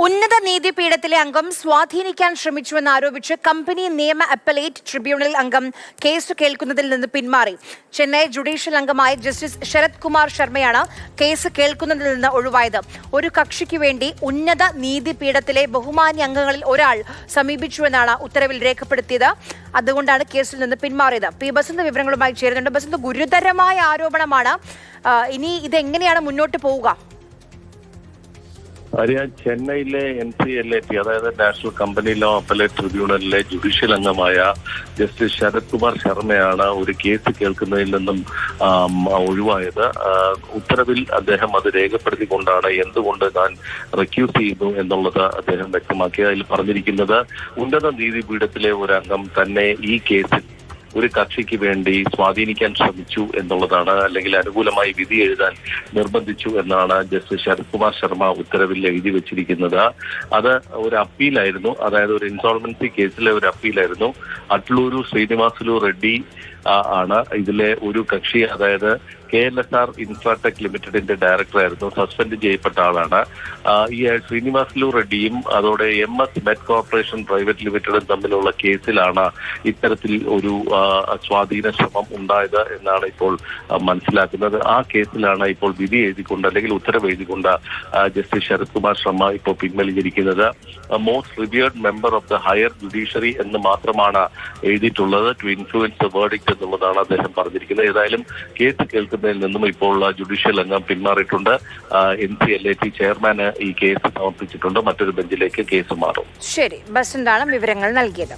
ഉന്നത നീതിപീഠത്തിലെ അംഗം സ്വാധീനിക്കാൻ ശ്രമിച്ചുവെന്ന് ആരോപിച്ച് കമ്പനി നിയമ അപ്പലേറ്റ് ട്രിബ്യൂണൽ അംഗം കേസ് കേൾക്കുന്നതിൽ നിന്ന് പിന്മാറി. ചെന്നൈ ജുഡീഷ്യൽ അംഗമായ ജസ്റ്റിസ് ശരത് കുമാർ ശർമ്മയാണ് കേസ് കേൾക്കുന്നതിൽ നിന്ന് ഒഴിവായത്. ഒരു കക്ഷിക്ക് വേണ്ടി ഉന്നത നീതിപീഠത്തിലെ ബഹുമാന്യ അംഗങ്ങളിൽ ഒരാൾ സമീപിച്ചുവെന്നാണ് ഉത്തരവിൽ രേഖപ്പെടുത്തിയത്. അതുകൊണ്ടാണ് കേസിൽ നിന്ന് പിന്മാറിയത്. പി ബസന്ത് വിവരങ്ങളുമായി ചേരുന്നുണ്ട്. ബസന്ത്, ഗുരുതരമായ ആരോപണമാണ്. ഇനി ഇതെങ്ങനെയാണ് മുന്നോട്ട് പോവുക? ചെന്നൈയിലെ NCLAT, അതായത് നാഷണൽ കമ്പനി ലോ അപ്പലേറ്റ് ട്രിബ്യൂണലിലെ ജുഡീഷ്യൽ അംഗമായ ജസ്റ്റിസ് ശരത് കുമാർ ശർമ്മയാണ് ഒരു കേസ് കേൾക്കുന്നതിൽ നിന്നും ഒഴിവായത്. ഉത്തരവിൽ അദ്ദേഹം അത് രേഖപ്പെടുത്തിക്കൊണ്ടാണ് എന്തുകൊണ്ട് താൻ റെക്യൂസ് ചെയ്യുന്നു എന്നുള്ളത് അദ്ദേഹം വ്യക്തമാക്കി. അതിൽ പറഞ്ഞിരിക്കുന്നത് ഉന്നത നീതിപീഠത്തിലെ ഒരു അംഗം തന്നെ ഈ കേസിൽ ഒരു കക്ഷിക്ക് വേണ്ടി സ്വാധീനിക്കാൻ ശ്രമിച്ചു എന്നുള്ളതാണ്, അല്ലെങ്കിൽ അനുകൂലമായി വിധി എഴുതാൻ നിർബന്ധിച്ചു എന്നാണ് ജസ്റ്റിസ് ശരത് കുമാർ ശർമ്മ ഉത്തരവിൽ എഴുതി വെച്ചിരിക്കുന്നത്. അത് ഒരു അപ്പീലായിരുന്നു, അതായത് ഒരു ഇൻസോൾവൻസി കേസിലെ ഒരു അപ്പീലായിരുന്നു. അട്ലൂരു ശ്രീനിവാസുലു റെഡ്ഡി ആണ് ഇതിലെ ഒരു കക്ഷി. അതായത് KLSR ഇൻഫ്രാടെക് ലിമിറ്റഡിന്റെ ഡയറക്ടറായിരുന്നു, സസ്പെൻഡ് ചെയ്യപ്പെട്ട ആളാണ്. ഈ ശ്രീനിവാസുലു റെഡ്ഡിയും അതോടെ MS മെറ്റ് കോർപ്പറേഷൻ പ്രൈവറ്റ് ലിമിറ്റഡും തമ്മിലുള്ള കേസിലാണ് ഇത്തരത്തിൽ ഒരു സ്വാധീന ശ്രമം ഉണ്ടായത് എന്നാണ് ഇപ്പോൾ മനസ്സിലാക്കുന്നത്. ആ കേസിലാണ് ഇപ്പോൾ വിധി എഴുതിക്കൊണ്ട്, അല്ലെങ്കിൽ ഉത്തരവ് എഴുതിക്കൊണ്ട് ജസ്റ്റിസ് ശരത് കുമാർ ശർമ്മ ഇപ്പോൾ പിൻവലിഞ്ഞിരിക്കുന്നത്. Most revered member of the higher judiciary എന്ന് മാത്രമാണ് എഴുതിയിട്ടുള്ളത്. ടു ഇൻഫ്ലുവൻസ് ദ വേർഡിക്ട് എന്നുള്ളതാണ് അദ്ദേഹം പറഞ്ഞിരിക്കുന്നത്. ഏതായാലും കേസ് കേൾക്കുന്നതിൽ നിന്നും ഇപ്പോൾ ജുഡീഷ്യൽ അംഗം പിന്മാറിയിട്ടുണ്ട്. NCLAT ചെയർമാന് ഈ കേസ് സമർപ്പിച്ചിട്ടുണ്ട്. മറ്റൊരു ബെഞ്ചിലേക്ക് കേസ് മാറും. ശരി, ബസന്താണ് വിവരങ്ങൾ നൽകിയത്.